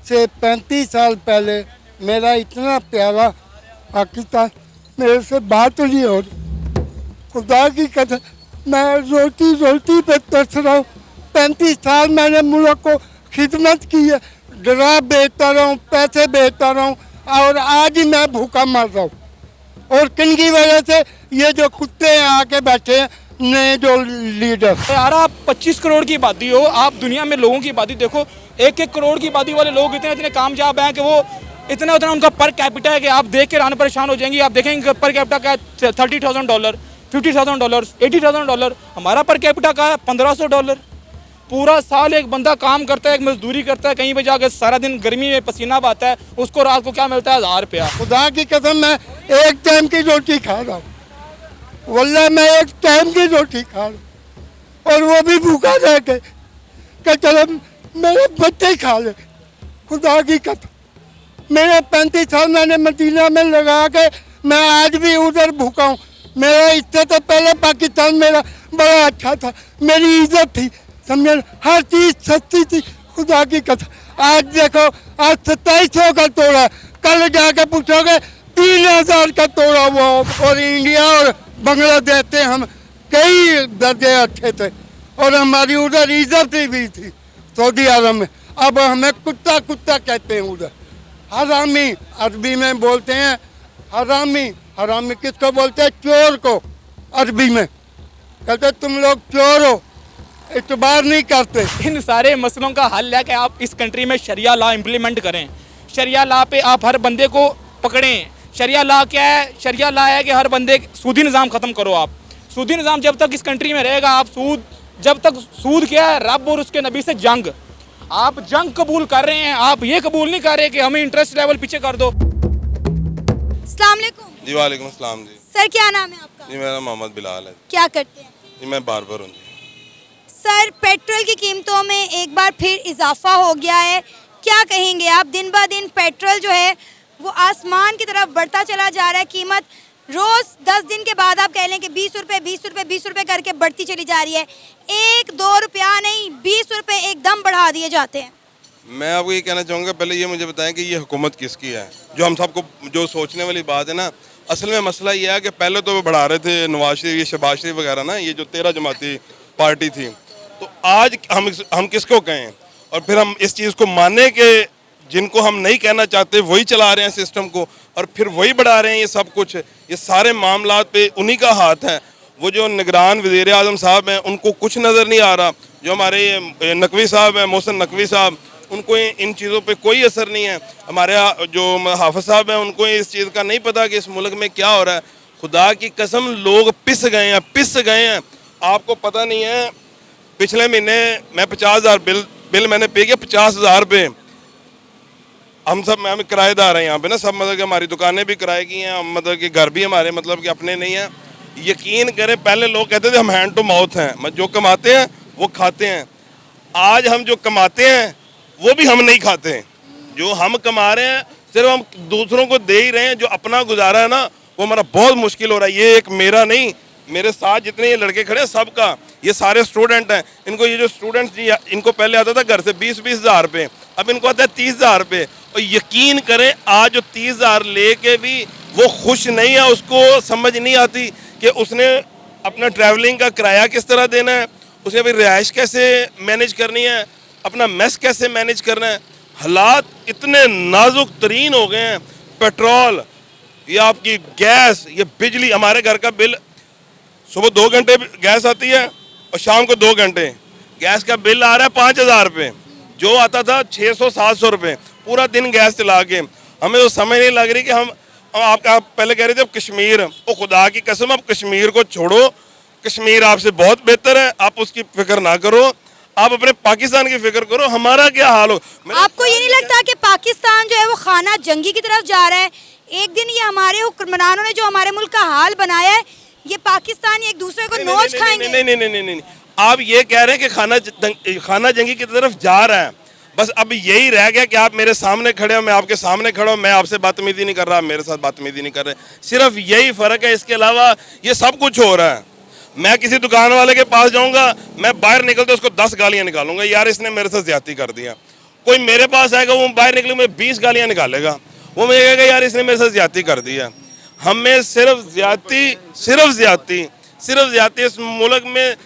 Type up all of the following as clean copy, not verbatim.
से 35 साल पहले मेरा इतना प्यारा पाकिस्तान मेरे से बात नहीं हो रही। खुदा की कसम मैं रोटी पे तरस रहा हूँ। 35 साल मैंने मुल्क को खिदमत की है, ड्रा बेचता रहा हूँ, पैसे बेचता रहा हूँ और आज ही मैं भूखा मर रहा हूँ। और किन की वजह से? ये जो कुत्ते हैं आके बैठे हैं नए जो लीडर। यार आप 25 करोड़ की आबादी हो, आप दुनिया में लोगों की आबादी देखो, 1-1 करोड़ की आबादी वाले लोग इतने कामयाब हैं कि वो इतना उनका पर कैपिटा है कि आप देख के रान परेशान हो जाएंगे। आप देखेंगे पर कैपिटा का है $30,000, $50,000, $80,000। हमारा पर कैपिटा का है $1,500। पूरा साल एक बंदा काम करता है, एक मजदूरी करता है, कहीं पे जाकर सारा दिन गर्मी में पसीना बहाता है, उसको रात को क्या मिलता है? 1000 रुपया। खुदा की कसम मैं एक टाइम की रोटी खा रहा हूँ, वल्लाह मैं एक टाइम की रोटी खा रहा हूँ और वो भी भूखा रह के कि चलो मेरे बच्चे खा ले। खुदा की कसम मेरे 35 साल मैंने मदीना में लगा के मैं आज भी उधर भूखा हूँ। मेरा इससे तो पहले पाकिस्तान मेरा बड़ा अच्छा था, मेरी इज्जत थी, समझे, हर चीज़ सस्ती थी। खुदा की कसम आज देखो, आज 2700 का तोड़ा, कल जाके पूछोगे 3000 का तोड़ा हुआ। और इंडिया और बांग्लादेश से हम कई दर्जे अच्छे थे और हमारी उधर इज्जत भी थी सऊदी अरब में। अब हमें कुत्ता कुत्ता कहते हैं उधर। हरामी अरबी में बोलते हैं, हरामी। हरामी किसको बोलते हैं? चोर को अरबी में कहते तुम लोग चोर हो, इतबार नहीं करते। इन सारे मसलों का हल है कि आप इस कंट्री में शरिया लॉ इम्प्लीमेंट करें। शरिया लॉ पे आप हर बंदे को पकड़ें। शरिया लॉ क्या है? शरिया लॉ है कि हर बंदे सूदी निज़ाम ख़त्म करो। आप सूदी निज़ाम जब तक इस कंट्री में रहेगा, आप जब तक सूद क्या है? रब और उसके नबी से जंग। आप जंग कबूल कर रहे हैं, आप ये कबूल नहीं कर रहे कि हमें इंटरेस्ट लेवल पीछे कर दो। अस्सलाम वालेकुम। जी वालेकुम अस्सलाम जी। सर क्या नाम है आपका? जी मेरा मोहम्मद बिलाल है। क्या करते हैं? जी मैं बार्बर हूँ। सर पेट्रोल की कीमतों में एक बार फिर इजाफा हो गया है, क्या कहेंगे आप? दिन ब दिन पेट्रोल जो है वो आसमान की तरफ बढ़ता चला जा रहा है। कीमत रोज़ 10 दिन के बाद आप कह लें कि 20 रुपये 20 रुपये 20 रुपये करके बढ़ती चली जा रही है। 1-2 रुपया नहीं, 20 रुपये एकदम बढ़ा दिए जाते हैं। मैं आपको ये कहना चाहूँगा, पहले ये मुझे बताएं कि ये हुकूमत किसकी है? जो हम सबको जो सोचने वाली बात है ना, असल में मसला ये है कि पहले तो वो बढ़ा रहे थे नवाज शरीफ, ये शहबाज शरीफ वगैरह ना, ये जो 13 जमाती पार्टी थी। तो आज हम किसको कहें? और फिर हम इस चीज़ को माने कि जिनको हम नहीं कहना चाहते वही चला रहे हैं सिस्टम को और फिर वही बढ़ा रहे हैं। ये सब कुछ, ये सारे मामलात पे उन्हीं का हाथ है। वो जो निगरान वज़ीर आज़म साहब हैं उनको कुछ नज़र नहीं आ रहा। जो हमारे नकवी साहब हैं, मोहसिन नकवी साहब, उनको इन चीज़ों पे कोई असर नहीं है। हमारे जो हाफिज़ साहब हैं उनको इस चीज़ का नहीं पता कि इस मुल्क में क्या हो रहा है। खुदा की कसम लोग पिस गए हैं। आपको पता नहीं है, पिछले महीने मैं 50,000 बिल मैंने पे किया, 50,000 रुपये। हम किराएदार हैं यहाँ पे ना सब, मतलब कि हमारी दुकानें भी किराए की हैं, मतलब कि घर भी हमारे मतलब कि अपने नहीं हैं। यकीन करें पहले लोग कहते थे हम हैंड टू माउथ हैं, जो कमाते हैं वो खाते हैं। आज हम जो कमाते हैं वो भी हम नहीं खाते हैं। जो हम कमा रहे हैं सिर्फ हम दूसरों को दे ही रहे हैं। जो अपना गुजारा है ना वो हमारा बहुत मुश्किल हो रहा है। ये एक मेरा नहीं, मेरे साथ जितने ये लड़के खड़े हैं सबका, ये सारे स्टूडेंट हैं। इनको ये जो स्टूडेंट्स जी, इनको पहले आता था घर से 20-20 हज़ार रुपये, अब इनको आता है 30,000 रुपये। और यकीन करें आज जो 30,000 लेके भी वो खुश नहीं है। उसको समझ नहीं आती कि उसने अपना ट्रैवलिंग का किराया किस तरह देना है, उसने अभी रिहाइश कैसे मैनेज करनी है, अपना मेस कैसे मैनेज करना है। हालात इतने नाजुक तरीन हो गए हैं। पेट्रोल, ये आपकी गैस, ये बिजली, हमारे घर का बिल सुबह 2 घंटे गैस आती है और शाम को 2 घंटे गैस का बिल आ रहा है 5,000 रुपये। जो आता था 600-700 रुपये पूरा दिन गैस चला के। हमें तो समझ नहीं लग रही कि हम आप पहले कह रहे थे अब कश्मीर, ओ खुदा की कसम अब कश्मीर को छोड़ो, कश्मीर आपसे बहुत बेहतर है, आप उसकी फिक्र ना करो, आप अपने पाकिस्तान की फिक्र करो। हमारा क्या हाल हो? आपको ये नहीं लगता कि पाकिस्तान जो है वो खाना जंगी की तरफ जा रहा है? एक दिन ये हमारे हुक्मरानों ने जो हमारे मुल्क का हाल बनाया है, ये पाकिस्तानी एक दूसरे को नोच खाएंगे। नहीं, आप ये कह रहे हैं कि खाना जंगी की तरफ जा रहा है। बस अब यही रह गया कि आप मेरे सामने खड़े हो, मैं आपके सामने खड़ा हूँ, मैं आपसे बदतमीजी नहीं कर रहा, मेरे साथ बदतमीजी नहीं कर रहे। सिर्फ यही फ़र्क है, इसके अलावा ये सब कुछ हो रहा है। मैं किसी दुकान वाले के पास जाऊंगा, मैं बाहर निकलते उसको 10 गालियां निकालूंगा, यार इसने मेरे साथ ज्यादती कर दिया। कोई मेरे पास आएगा, वो बाहर निकले मैं 20 गालियां निकालेगा, वो मुझे कहेगा यार इसने मेरे साथ ज्यादती कर दी है। हमें सिर्फ ज्यादती इस मुल्क में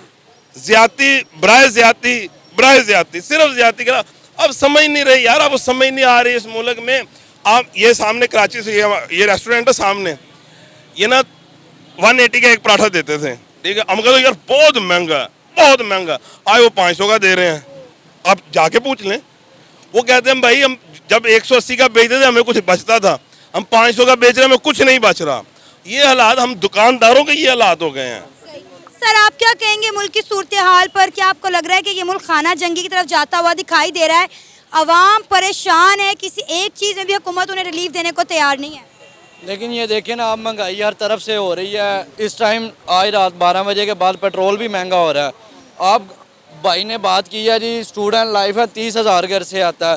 बराए ज्यादती सिर्फ ज्यादती करा। अब समझ नहीं रही यार, अब समझ नहीं आ रही इस मुल्क में। आप ये सामने कराची से ये रेस्टोरेंट है सामने, ये ना 180 का एक पराठा देते थे, ठीक है। हम कहते यार बहुत महंगा, आज वो 500 का दे रहे हैं। आप जाके पूछ लें, वो कहते हैं भाई हम जब 180 का बेचते थे हमें कुछ बचता था, हम 500 का बेच रहे हैं हमें कुछ नहीं बच रहा। ये हालात हम दुकानदारों के ये हालात हो गए हैं। सर आप क्या कहेंगे मुल्क की सूरत हाल पर? क्या आपको लग रहा है कि ये मुल्क खाना जंगी की तरफ जाता हुआ दिखाई दे रहा है? अवाम परेशान है, किसी एक चीज़ में भी हुकूमत उन्हें रिलीफ देने को तैयार नहीं है। लेकिन ये देखें ना, आप महंगाई हर तरफ से हो रही है। इस टाइम आज रात 12 बजे के बाद पेट्रोल भी महंगा हो रहा है। आप भाई ने बात की है जी, स्टूडेंट लाइफ है, 30,000 घर से आता है,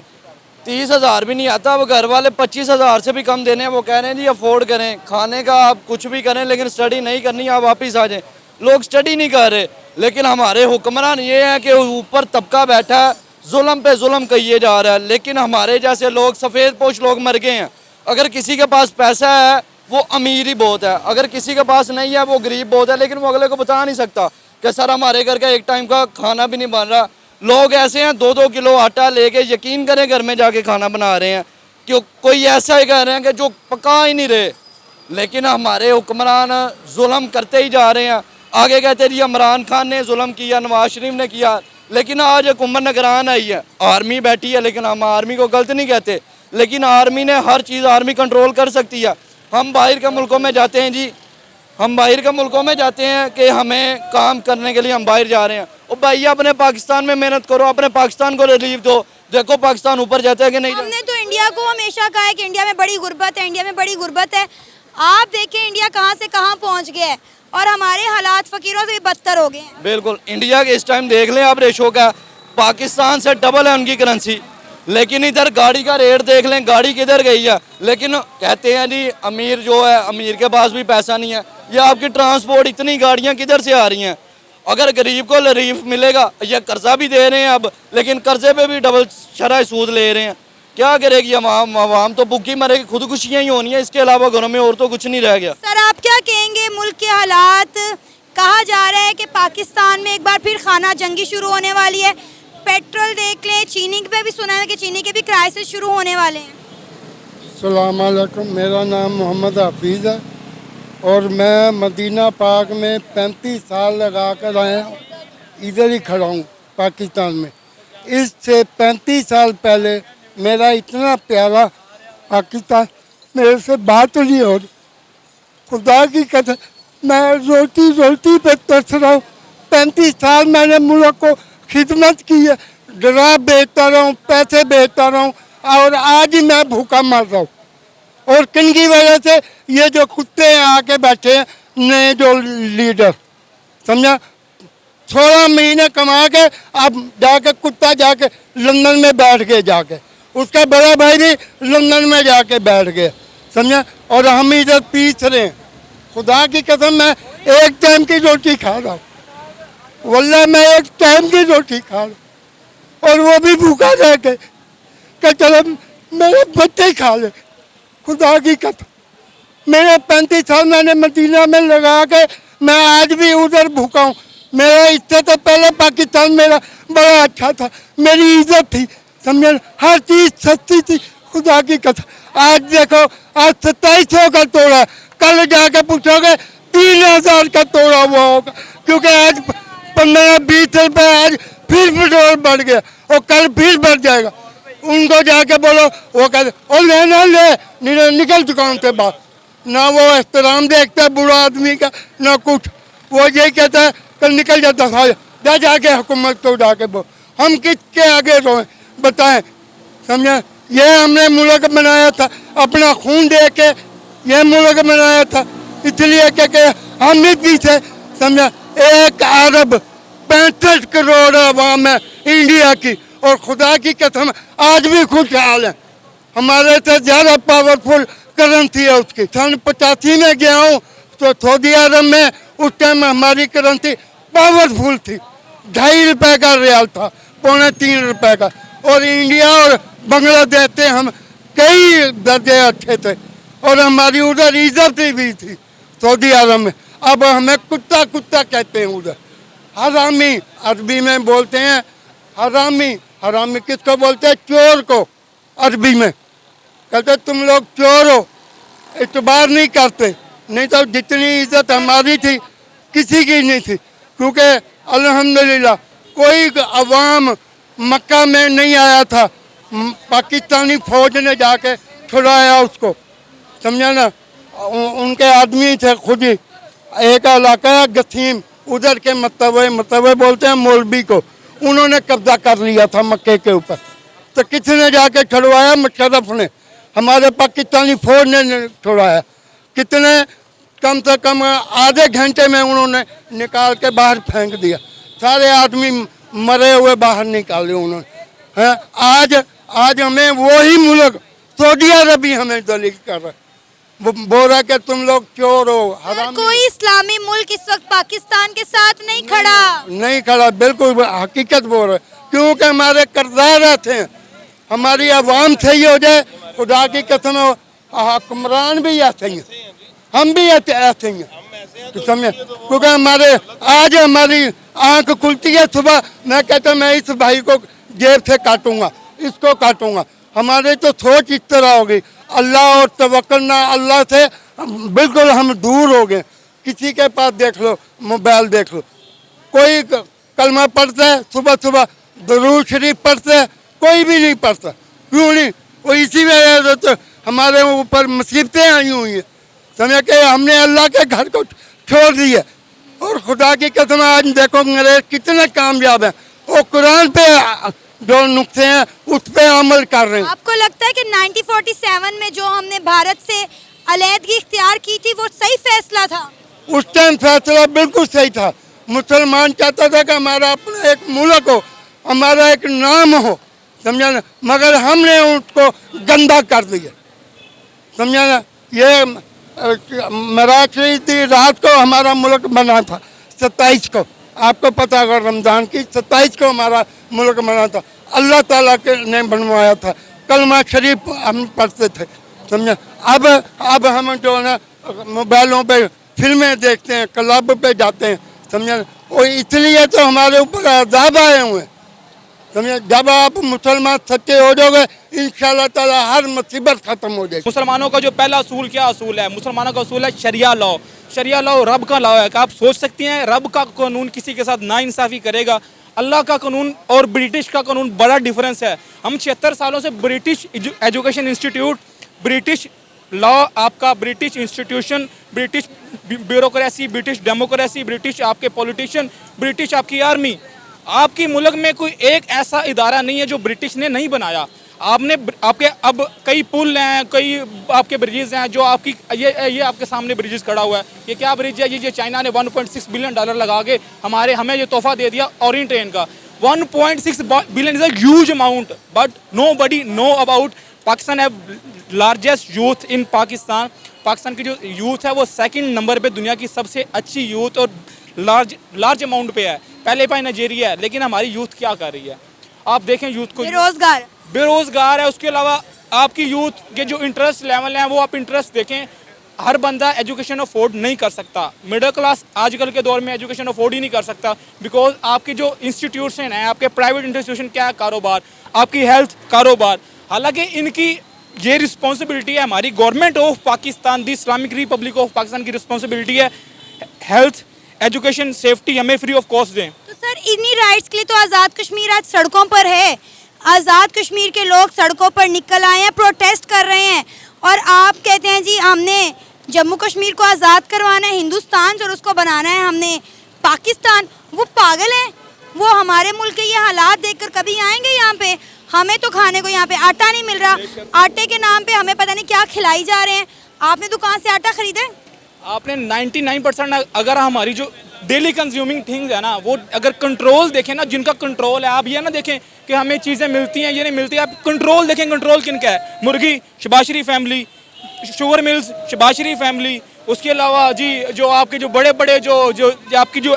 30,000 भी नहीं आता। अब घर वाले 25,000 से भी कम देने हैं। वो कह रहे हैं जी अफोर्ड करें खाने का, आप कुछ भी करें लेकिन स्टडी नहीं करनी, आप वापस आ जाएं। लोग स्टडी नहीं कर रहे, लेकिन हमारे हुक्मरान ये है कि ऊपर तबका बैठा है, जुल्म पे जुल्म किए जा रहा है। लेकिन हमारे जैसे लोग, सफ़ेद पोश लोग मर गए हैं। अगर किसी के पास पैसा है वो अमीर ही बहुत है, अगर किसी के पास नहीं है वो गरीब बहुत है। लेकिन वो अगले को बता नहीं सकता कि सर हमारे घर का एक टाइम का खाना भी नहीं बन रहा। लोग ऐसे हैं 2-2 किलो आटा लेके, यकीन करें, घर में जाके खाना बना रहे हैं। क्यों कोई ऐसा ही कह रहे हैं कि जो पका ही नहीं रहे। लेकिन हमारे हुक्मरान जुल्म करते ही जा रहे हैं। आगे कहते रहिए इमरान खान ने जुल्म किया, नवाज शरीफ ने किया, लेकिन आज हुकूमत निगरान आई है, आर्मी बैठी है। लेकिन हम आर्मी को गलत नहीं कहते, लेकिन आर्मी ने हर चीज़ आर्मी कंट्रोल कर सकती है। हम बाहर के मुल्कों में जाते हैं जी, हम बाहर के मुल्कों में जाते हैं कि हमें काम करने के लिए हम बाहर जा रहे हैं। और भाई अपने पाकिस्तान में मेहनत करो, अपने पाकिस्तान को रिलीफ दो। देखो पाकिस्तान ऊपर जाता है कि नहीं। हमने तो इंडिया को हमेशा कहा है कि इंडिया में बड़ी गुर्बत है, इंडिया में बड़ी गुर्बत है। आप देखें इंडिया कहाँ से कहाँ पहुँच गया है और हमारे हालात फकीरों से भी बदतर हो गए हैं। बिल्कुल, इंडिया के इस टाइम देख लें आप रेशो का, पाकिस्तान से डबल है उनकी करेंसी। लेकिन इधर गाड़ी का रेट देख लें, गाड़ी किधर गई है। लेकिन कहते हैं जी अमीर जो है, अमीर के पास भी पैसा नहीं है। ये आपकी ट्रांसपोर्ट, इतनी गाड़ियां किधर से आ रही हैं? अगर गरीब को रिलीफ मिलेगा, ये कर्जा भी दे रहे हैं अब, लेकिन कर्जे पे भी डबल शरह सूद ले रहे हैं। क्या करेगी आवाम तो भूखी मरेगी, खुदकुशियाँ ही होनी है, इसके अलावा घरों में और तो कुछ नहीं रह गया। सर आप क्या कहेंगे मुल्क के हालात? कहा जा रहा है कि पाकिस्तान में एक बार फिर खाना जंगी शुरू होने वाली है। पेट्रोल देख लें, चीनी पे भी सुना है कि चीनी के भी क्राइसिस शुरू होने वाले हैं। सलाम अलैकुम, मेरा नाम मोहम्मद हफीज़ है और मैं मदीना पाक में 35 साल लगा कर आया हूँ। इधर ही खड़ा हूँ पाकिस्तान में। इससे 35 साल पहले मेरा इतना प्यारा पाकिस्तान, मेरे से बात नहीं हो रही। खुदा की कसम, मैं रोटी पे तरस रहा हूँ। 35 साल मैंने मुल्क को खिदमत की है, ड्रा बेचता रहा हूँ, पैसे बेचता रहा हूँ और आज ही मैं भूखा मर रहा हूँ। और किन की वजह से? ये जो कुत्ते आके बैठे हैं, नए जो लीडर, समझा, 16 महीने कमा के अब जाके कुत्ता जाके लंदन में बैठ गए, जाके उसका बड़ा भाई भी लंदन में जाके बैठ गया, समझा। और हम इधर पीस रहे हैं। खुदा की कसम, मैं एक टाइम की रोटी खा रहा हूँ, वल्लाह मैं एक टाइम की रोटी खा रहा हूँ और वो भी भूखा रह के कि चलो मेरे बच्चे खा ले। खुदा की कसम, मेरे 35 साल मैंने मदीना में लगा के मैं आज भी उधर भूखा हूँ। मेरा इससे तो पहले पाकिस्तान मेरा बड़ा अच्छा था, मेरी इज्जत थी, समझे, हर चीज़ सस्ती थी। खुदा की कसम, आज देखो, आज 2700 का तोड़ा, कल जाके पूछोगे 3000 का तोड़ा हुआ होगा, क्योंकि आज 15-20 रुपये आज फिर पेट्रोल बढ़ गया और कल फिर बढ़ जाएगा। उनको जाके बोलो, वो कहते और लेना ले, निकल दुकान से बाहर। ना वो एहतराम देखता है बूढ़ा आदमी का, ना कुछ। वो यही कहता है कल निकल जाता था, जा जाके हुकूमत को जाके बोल। हम किसके आगे रोएं, बताएं, समझे। ये हमने मुल्क बनाया था, अपना खून दे के ये मुल्क बनाया था, इसलिए कि हम ही पीछे, समझा। 1 अरब 65 करोड़ आवाम है इंडिया की, और खुदा की कसम आज भी खुशहाल है। हमारे से ज़्यादा पावरफुल करेंसी है उसकी। सन 85 में गया हूँ तो सऊदी अरब में, उस टाइम हमारी करेंसी पावरफुल थी। 2.5 रुपये का रियाल था, 2.25 रुपये का, और इंडिया और बांग्लादेश से हम कई दर्जे अच्छे थे और हमारी उधर इज्जत भी थी सऊदी अरब में। अब हमें कुत्ता कुत्ता कहते हैं उधर। हरामी अरबी में बोलते हैं, हरामी। हरामी किसको बोलते हैं? चोर को अरबी में कहते तुम लोग चोर हो, इतबार नहीं करते। नहीं तो जितनी इज्जत हमारी थी किसी की नहीं थी, क्योंकि अल्हम्दुलिल्लाह कोई अवाम मक्का में नहीं आया था। पाकिस्तानी फौज ने जाके छुड़ाया उसको, समझा ना। उनके आदमी थे खुद ही। एक इलाका है गसीम, उधर के मतवे बोलते हैं मौलवी को, उन्होंने कब्जा कर लिया था मक्के के ऊपर। तो किसने जाके छुड़वाया? मुशर्रफ ने, हमारे पाकिस्तानी फौज ने छुड़वाया। कितने? कम से कम आधे घंटे में उन्होंने निकाल के बाहर फेंक दिया। सारे आदमी मरे हुए बाहर निकाले उन्होंने। हैं आज हमें वही मुल्क सऊदी अरब हमें दलील कर रहा है, वो बोल रहा है कि तुम लोग चोर हो, हरामी। कोई इस्लामी मुल्क इस वक्त पाकिस्तान के साथ नहीं खड़ा। नहीं खड़ा, बिल्कुल हकीकत बोल रहे, क्योंकि हमारे किरदार रहते हैं। हमारी आवाम सही हो जाए, खुदा की कसम, हुक्मरान भी ऐसे ही हैं, हम भी ऐसे ही हैं, तो समझे। क्योंकि आज हमारी आंख खुलती है सुबह, मैं कहता मैं इस भाई को जेब से काटूंगा, इसको काटूंगा। हमारे तो सोच इस तरह हो गई, अल्लाह और तवक्कुल ना, अल्लाह से बिल्कुल हम दूर हो गए। किसी के पास देख लो, मोबाइल देख लो, कोई कलमा पढ़ता है सुबह सुबह, दुरूद शरीफ पढ़ता है, कोई भी नहीं पढ़ता। क्यों नहीं? वो इसी वजह से तो हमारे ऊपर मुसीबतें आई हुई हैं, समझे कि हमने अल्लाह के घर को छोड़ दिया। और खुदा की कसम आज देखो अंग्रेज कितने कामयाब हैं, वो कुरान पे जो नुक्से हैं उस पे अमल कर रहे हैं। आपको लगता है कि 1947 में जो हमने भारत से अलहदगी इख्तियार की थी वो सही फैसला था? उस टाइम फैसला बिल्कुल सही था। मुसलमान चाहता था कि हमारा अपना एक मुल्क हो, हमारा एक नाम हो, समझा ना। मगर हमने उसको गंदा कर दिया, समझा ना। ये मेराज शरीफ थी, रात को हमारा मुल्क बना था 27 को, आपको पता अगर रमज़ान की 27 को हमारा मुल्क बना था, अल्लाह ताला के ने बनवाया था। कलमा शरीफ हम पढ़ते थे, समझा। अब हम जो है ना मोबाइलों पे फिल्में देखते हैं, क्लब पे जाते हैं, समझा। और इसलिए तो हमारे ऊपर अज़ाब आए हुए हैं, समझे। जब आप मुसलमान सच्चे हो जाओगे, इंशाल्लाह ताला हर मुसीबत खत्म हो जाएगी। मुसलमानों का जो पहला असूल क्या असूल है? मुसलमानों का असूल है शरिया लॉ। शरिया लॉ रब का लॉ है। आप सोच सकती हैं रब का कानून किसी के साथ नाइंसाफ़ी करेगा? अल्लाह का कानून और ब्रिटिश का कानून बड़ा डिफरेंस है। हम 76 सालों से British education institute, British law आपका, British institution, British bureaucracy, British democracy, British आपके पॉलिटिशियन, ब्रिटिश आपकी आर्मी। आपकी मुल्क में कोई एक ऐसा इदारा नहीं है जो ब्रिटिश ने नहीं बनाया। आपके अब कई पुल हैं, कई आपके ब्रिजेस हैं जो आपकी ये आपके सामने ब्रिजेस खड़ा हुआ है। ये क्या ब्रिज है? ये चाइना ने $1.6 बिलियन लगा के हमें ये तोहफा दे दिया ओरिएंट ट्रेन का। 1.6 billion is a huge amount, but nobody know about Pakistan have largest youth in Pakistan. Pakistan की जो यूथ है वो 2nd नंबर पे दुनिया की सबसे अच्छी यूथ और लार्ज अमाउंट पे है। पहले पे नाइजीरिया है, लेकिन हमारी यूथ क्या कर रही है? आप देखें यूथ को, बेरोजगार है। उसके अलावा आपकी यूथ के जो इंटरेस्ट लेवल हैं वो आप इंटरेस्ट देखें, हर बंदा एजुकेशन अफोर्ड नहीं कर सकता। मिडिल क्लास आजकल के दौर में एजुकेशन अफोर्ड ही नहीं कर सकता, बिकॉज आपके जो इंस्टीट्यूशन हैं, आपके प्राइवेट इंस्टीट्यूशन क्या है? कारोबार, आपकी हेल्थ कारोबार। हालांकि इनकी ये रिस्पॉन्सिबिलिटी है, हमारी government of Pakistan, the Islamic Republic of Pakistan की रिस्पॉन्सिबिलिटी है हेल्थ, एजुकेशन, सेफ्टी हमें फ्री ऑफ कॉस्ट दें। तो सर इन्हीं राइट्स के लिए तो आज़ाद कश्मीर आज सड़कों पर है। आज़ाद कश्मीर के लोग सड़कों पर निकल आए हैं, प्रोटेस्ट कर रहे हैं, और आप कहते हैं जी हमने जम्मू कश्मीर को आज़ाद करवाना है हिंदुस्तान से और उसको बनाना है हमने पाकिस्तान। वो पागल हैं, वो हमारे मुल्क के ये हालात देखकर कभी आएंगे यहाँ पे? हमें तो खाने को यहाँ पे आटा नहीं मिल रहा, आटे के नाम पे हमें पता नहीं क्या खिलाई जा रहे हैं। आपने दुकान से आटा खरीदा? आपने 99% अगर हमारी जो डेली कंज्यूमिंग थिंग्स है ना, वो अगर कंट्रोल देखें ना, जिनका कंट्रोल है, आप ये ना देखें कि हमें चीज़ें मिलती हैं, ये नहीं मिलती। आप कंट्रोल देखें, कंट्रोल किनका है? मुर्गी शहबाज शरीफ फैमिली, शुगर मिल्स शहबाज शरीफ फैमिली, उसके अलावा जी जो आपके जो बड़े बड़े जो आपकी जो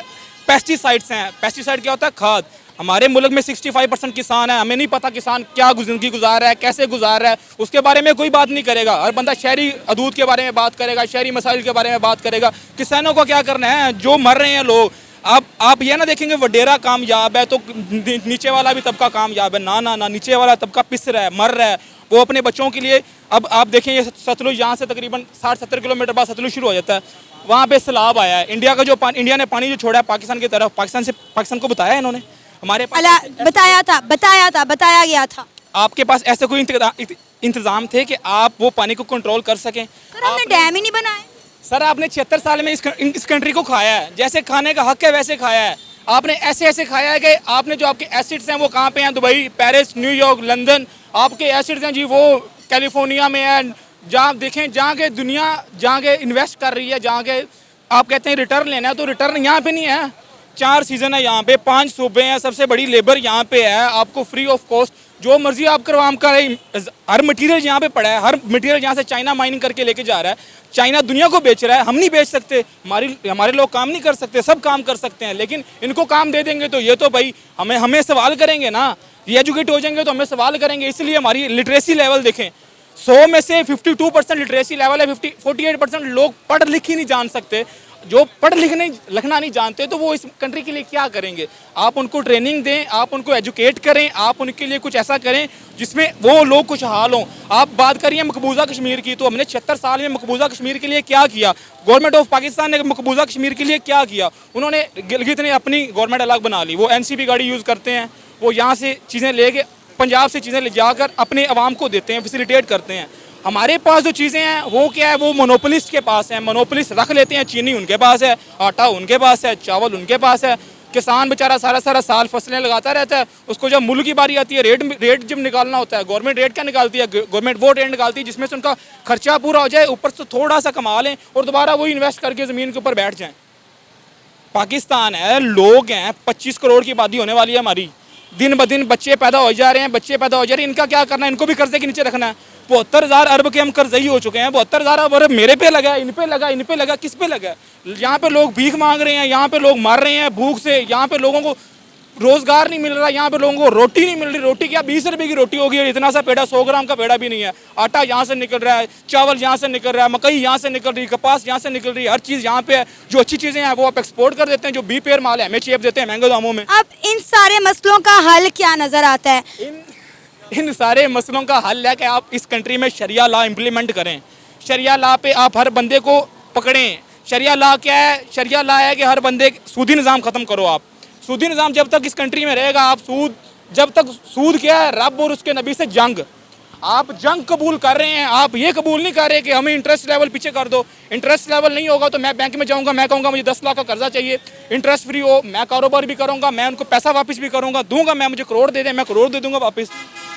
पेस्टिसाइड्स हैं, पेस्टिसाइड क्या होता है? खाद। हमारे मुल्क में 65% किसान है, हमें नहीं पता किसान क्या जिंदगी गुजार रहा है, कैसे गुजार रहा है, उसके बारे में कोई बात नहीं करेगा। हर बंदा शहरी हदूद के बारे में बात करेगा, शहरी मसाइल के बारे में बात करेगा। किसानों को क्या करना है, जो मर रहे हैं लोग। आप ये ना देखेंगे वडेरा कामयाब है तो नीचे वाला भी तबका कामयाब है, ना ना ना, नीचे वाला तबका पिस रहा है, मर रहा है। वो अपने बच्चों के लिए, अब आप देखें ये सतलुज यहाँ से तकरीबन 60-70 किलोमीटर बाद सतलुज शुरू हो जाता है, वहाँ पे सैलाब आया है। इंडिया का जो पानी, इंडिया ने पानी जो छोड़ा है पाकिस्तान की तरफ, पाकिस्तान को बताया इन्होंने, हमारे पास बताया गया था। आपके पास ऐसे कोई इंतजाम थे कि आप वो पानी को कंट्रोल कर सकें? सर हमने डैम ही नहीं बनाए। सर आपने 76 साल में इस कंट्री को खाया है, जैसे खाने का हक है वैसे खाया है। आपने ऐसे खाया है कि आपने जो आपके एसिड्स हैं वो कहाँ पे हैं, दुबई, पेरिस, न्यूयॉर्क, लंदन। आपके एसिड्स हैं जी वो कैलिफोर्निया में है। जहाँ देखें, जहाँ के दुनिया जहाँ के इन्वेस्ट कर रही है, जहाँ के आप कहते हैं रिटर्न लेना है, तो रिटर्न यहाँ पे नहीं है। 4 सीज़न है यहाँ पे, 5 सूबे हैं, सबसे बड़ी लेबर यहाँ पे है, आपको फ्री ऑफ कॉस्ट जो मर्जी आप करवाम करें। हर मटेरियल यहाँ पे पड़ा है, हर मटेरियल यहाँ से चाइना माइनिंग करके लेके जा रहा है, चाइना दुनिया को बेच रहा है। हम नहीं बेच सकते, हमारे लोग काम नहीं कर सकते, सब काम कर सकते हैं, लेकिन इनको काम दे देंगे तो ये तो भाई हमें सवाल करेंगे ना। ये एजुकेट हो जाएंगे तो हमें सवाल करेंगे। इसलिए हमारी लिटरेसी लेवल देखें, 100 में से 52% लिटरेसी लेवल है, 48% लोग पढ़ लिख ही नहीं जान सकते। जो पढ़ लिखना नहीं जानते तो वो इस कंट्री के लिए क्या करेंगे? आप उनको ट्रेनिंग दें, आप उनको एजुकेट करें, आप उनके लिए कुछ ऐसा करें जिसमें वो लोग कुछ हाल हों। आप बात करिए मकबूजा कश्मीर की, तो हमने 76 साल में मकबूजा कश्मीर के लिए क्या किया? गवर्नमेंट ऑफ पाकिस्तान ने मकबूजा कश्मीर के लिए क्या किया? उन्होंने गिलगित ने अपनी गवर्नमेंट अलग बना ली, वो NCP गाड़ी यूज़ करते हैं, वो यहाँ से चीज़ें लेके पंजाब से चीज़ें ले जाकर अपने अवाम को देते हैं, फैसिलिटेट करते हैं। हमारे पास जो चीज़ें हैं वो क्या है, वो मोनोपोलिस्ट के पास है, मोनोपोलिस्ट रख लेते हैं। चीनी उनके पास है, आटा उनके पास है, चावल उनके पास है। किसान बेचारा सारा साल फसलें लगाता रहता है, उसको जब मुल्क की बारी आती है, रेट जब निकालना होता है, गवर्नमेंट रेट क्या निकालती है? गवर्नमेंट वो रेट निकालती है जिसमें से उनका खर्चा पूरा हो जाए, ऊपर से थोड़ा सा कमा लें और दोबारा वही इन्वेस्ट करके ज़मीन के ऊपर बैठ जाएँ। पाकिस्तान है, लोग हैं, 25 करोड़ की आबादी होने वाली है हमारी। दिन ब दिन बच्चे पैदा हो जा रहे हैं, इनका क्या करना है? इनको भी कर्जे के नीचे रखना है। 72,000 अरब के हम कर्जई हो चुके हैं। 72,000 अरब मेरे पे लगा, इन पे लगा, किस पे लगा? यहाँ पे लोग भीख मांग रहे हैं, यहाँ पे लोग मर रहे हैं भूख से, यहाँ पे लोगों को रोजगार नहीं मिल रहा, यहाँ पे लोगों को रोटी नहीं मिल रही। रोटी क्या 20 रुपए की रोटी होगी, इतना सा पेड़ा 100 ग्राम का पेड़ा भी नहीं है। आटा यहाँ से निकल रहा है, चावल यहाँ से निकल रहा है, मकई यहाँ से निकल रही है, कपास यहाँ से निकल रही है, हर चीज़ यहाँ पे है। जो अच्छी चीज़ें हैं वो आप एक्सपोर्ट कर देते हैं, जो बी पेयर माल है हमें चेप देते हैं महंगे दामों में। अब इन सारे मसलों का हल क्या नजर आता है? इन सारे मसलों का हल है कि आप इस कंट्री में शरिया लॉ इम्प्लीमेंट करें। शरिया लॉ पे आप हर बंदे को पकड़ें। शरिया लॉ क्या है? शरिया लॉ है कि हर बंदे सूदी निज़ाम ख़त्म करो। आप सूदी निज़ाम जब तक इस कंट्री में रहेगा, आप जब तक सूद क्या है, रब और उसके नबी से जंग। आप जंग कबूल कर रहे हैं, आप ये कबूल नहीं कर रहे कि हमें इंटरेस्ट लेवल पीछे कर दो। इंटरेस्ट लेवल नहीं होगा तो मैं बैंक में जाऊंगा, मैं कहूँगा मुझे 10 लाख का कर्जा चाहिए, इंटरेस्ट फ्री हो, मैं कारोबार भी करूँगा, मैं उनको पैसा वापस भी करूँगा, दूंगा मैं, मुझे करोड़ दे दें, मैं करोड़ दे दूंगा वापस।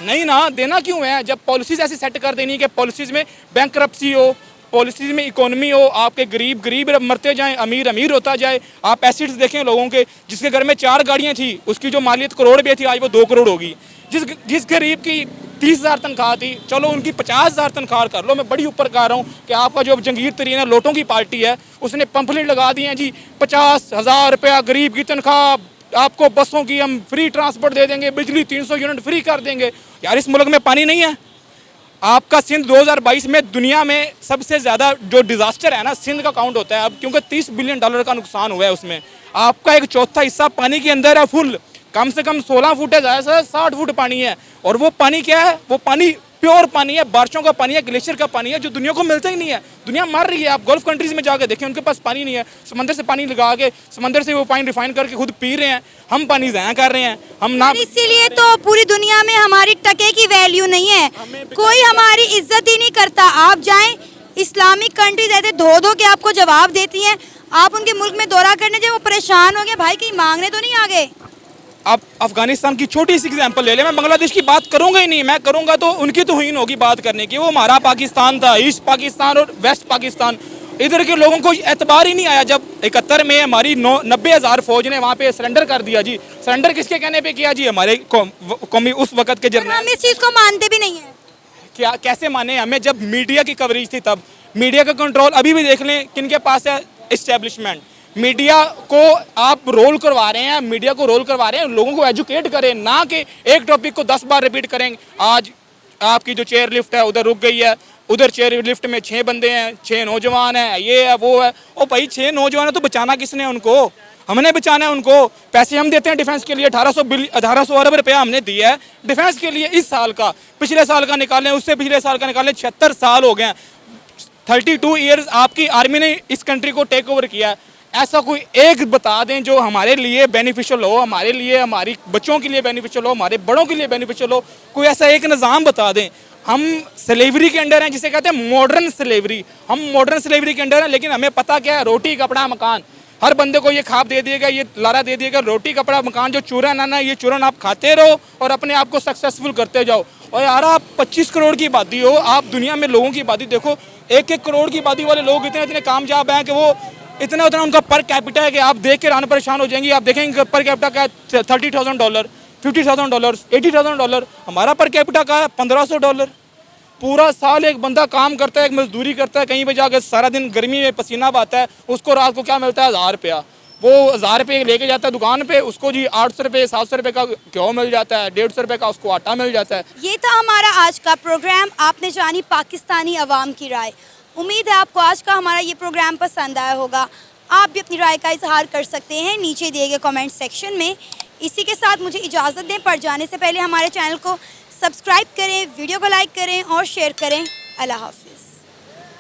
नहीं ना, देना क्यों है? जब पॉलिसीज़ ऐसी सेट कर देनी है कि पॉलिसीज़ में बैंकरप्सी हो, पॉलिसीज़ में इकोनॉमी हो, आपके गरीब मरते जाएं, अमीर होता जाए। आप एसिड्स देखें लोगों के, जिसके घर में 4 गाड़ियाँ थी उसकी जो मालियत करोड़ भी थी आज वो 2 करोड़ होगी। जिस गरीब की 30,000 तनख्वाह थी, चलो उनकी 50,000 तनख्वाह कर लो। मैं बड़ी ऊपर कह रहा हूँ कि आपका जो जंगीर तरीन है, लोटों की पार्टी है, उसने पंफलेट लगा दिए हैं जी 50,000 रुपया गरीब की तनख्वाह, आपको बसों की हम फ्री ट्रांसपोर्ट दे देंगे, बिजली 300 यूनिट फ्री कर देंगे। यार इस मुल्क में पानी नहीं है। आपका सिंध 2022 में दुनिया में सबसे ज़्यादा जो डिज़ास्टर है ना, सिंध का काउंट होता है अब, क्योंकि $30 बिलियन का नुकसान हुआ है उसमें। आपका 1/4 हिस्सा पानी के अंदर है फुल, कम से कम 16 फुट है, ज़्यादा से 60 फुट पानी है। और वो पानी क्या है? वो पानी प्योर पानी है, बारिशों का पानी है, ग्लेशियर का पानी है, जो दुनिया को मिलता ही नहीं है। दुनिया मर रही है। आप गल्फ कंट्रीज़ में जाकर देखें, उनके पास पानी नहीं है। समंदर से पानी लगा के, समंदर से वो पानी रिफाइन करके खुद पी रहे हैं। हम पानी ज़ाया कर रहे हैं, हम ना। इसीलिए तो पूरी दुनिया में हमारी टके की वैल्यू नहीं है, कोई हमारी इज्जत ही नहीं करता। आप जाएं इस्लामिक कंट्रीज ऐसे धो धो के आपको जवाब देती हैं। आप उनके मुल्क में दौरा करने जाए, वो परेशान हो गए, भाई कहीं मांगने तो नहीं आ गए। आप अफगानिस्तान की छोटी सी एग्जांपल ले लें, मैं बांग्लादेश की बात करूंगा ही नहीं। मैं करूंगा तो उनकी तौहीन होगी बात करने की। वो हमारा पाकिस्तान था, ईस्ट पाकिस्तान और वेस्ट पाकिस्तान। इधर के लोगों को एतबार ही नहीं आया जब 71 में हमारी 90,000 फौज ने वहाँ पे सरेंडर कर दिया जी। सरेंडर किसके कहने पे किया जी? हमारे कौमी उस वक्त के जर्नल। हम इस चीज़ को मानते भी नहीं है। क्या कैसे माने? हमें जब मीडिया की कवरेज थी तब। मीडिया का कंट्रोल अभी भी देख लें किन के पास है? इस्टेब्लिशमेंट। मीडिया को आप रोल करवा रहे हैं, मीडिया को रोल करवा रहे हैं, लोगों को एजुकेट करें, ना कि एक टॉपिक को 10 बार रिपीट करें। आज आपकी जो चेयर लिफ्ट है उधर रुक गई है, उधर चेयर लिफ्ट में 6 बंदे हैं, 6 नौजवान हैं, ये है वो है। ओ भाई 6 नौजवान है तो बचाना किसने उनको? हमने बचाना है उनको। पैसे हम देते हैं डिफेंस के लिए, 1800 अरब रुपया हमने दिया है डिफेंस के लिए इस साल का। पिछले साल का निकालें, उससे पिछले साल का निकालें, 76 साल हो गए हैं। 32 ईयर्स आपकी आर्मी ने इस कंट्री को टेक ओवर किया है। ऐसा कोई एक बता दें जो हमारे लिए बेनिफिशियल हो, हमारे लिए, हमारी बच्चों के लिए बेनिफिशियल हो, हमारे बड़ों के लिए बेनिफिशियल हो। कोई ऐसा एक निज़ाम बता दें। हम स्लेवरी के अंडर हैं, जिसे कहते हैं मॉडर्न स्लेवरी। हम मॉडर्न स्लेवरी के अंडर हैं, लेकिन हमें पता क्या है? रोटी कपड़ा मकान। हर बंदे को ये खाप दे दिएगा, ये लारा दे दिएगा, रोटी कपड़ा मकान। जो चूरन है ना, ये चूरन आप खाते रहो और अपने आप को सक्सेसफुल करते जाओ। और यार आप 25 करोड़ की आबादी हो, आप दुनिया में लोगों की आबादी देखो, 1-1 करोड़ की आबादी वाले लोग इतने इतने कामयाब हैं कि वो इतना उतना उनका पर कैपिटा है कि आप देख के रान परेशान हो जाएंगी। आप देखेंगे पर कैपिटा का है $30,000, $50,000, $80,000। हमारा पर कैपिटा का है $1,500। पूरा साल एक बंदा काम करता है, एक मजदूरी करता है, कहीं पे जाकर सारा दिन गर्मी में पसीना बहाता है, उसको रात को क्या मिलता है? 1000 रुपया। वो 1000 रुपये लेके जाता है दुकान पे, उसको जी 800 रुपये 700 रुपये का घ्यो मिल जाता है, 150 रुपये का उसको आटा मिल जाता है। ये था हमारा आज का प्रोग्राम। आपने जानी पाकिस्तानी अवाम की राय। उम्मीद है आपको आज का हमारा ये प्रोग्राम पसंद आया होगा। आप भी अपनी राय का इजहार कर सकते हैं नीचे दिए गए कमेंट सेक्शन में। इसी के साथ मुझे इजाज़त दें, पर जाने से पहले हमारे चैनल को सब्सक्राइब करें, वीडियो को लाइक करें और शेयर करें। अल्लाह हाफिज़।